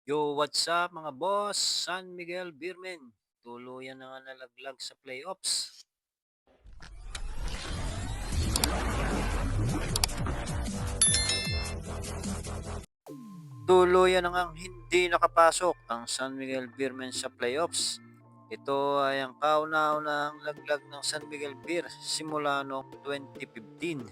Yo, what's up mga boss? San Miguel Beermen. Tuluyan na nga nalaglag sa playoffs. Tuluyan na ngang hindi nakapasok ang San Miguel Beermen sa playoffs. Ito ay ang kauna-unahang laglag ng San Miguel Beer simula noong 2015.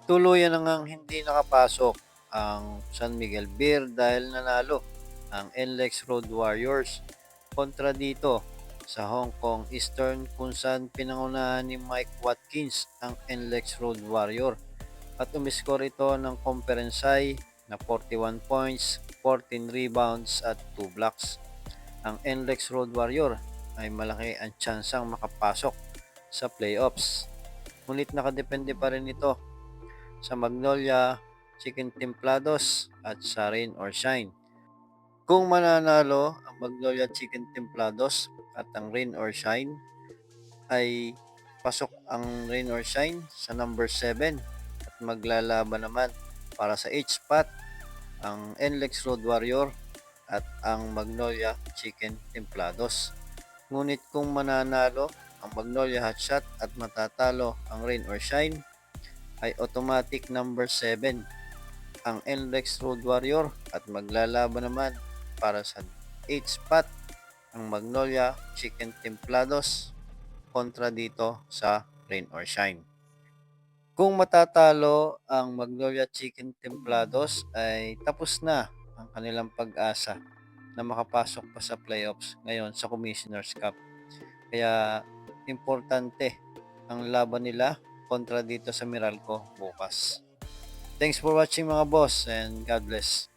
Tuluyan na ngang hindi nakapasok ang San Miguel Beer dahil nanalo ang NLEX Road Warriors kontra dito sa Hong Kong Eastern kung saan pinangunahan ni Mike Watkins ang NLEX Road Warrior at umiskor ito ng conference high na 41 points, 14 rebounds at 2 blocks. Ang NLEX Road Warrior ay malaki ang tsansang makapasok sa playoffs. Ngunit nakadepende pa rin ito sa Magnolia, Chicken Templados at sa Rain or Shine. Kung mananalo ang Magnolia Chicken Templados at ang Rain or Shine, ay pasok ang Rain or Shine sa number 7 at maglalaban naman para sa 8 spot ang NLEX Road Warrior at ang Magnolia Chicken Templados. Ngunit kung mananalo ang Magnolia Hotshot at matatalo ang Rain or Shine, ay automatic number 7 ang NLEX Road Warrior at maglalaban naman para sa 8 spot ang Magnolia Chicken Templados kontra dito sa Rain or Shine. Kung matatalo ang Magnolia Chicken Templados ay tapos na ang kanilang pag-asa na makapasok pa sa playoffs ngayon sa Commissioner's Cup. Kaya importante ang laban nila kontra dito sa Meralco bukas. Thanks for watching mga boss and God bless.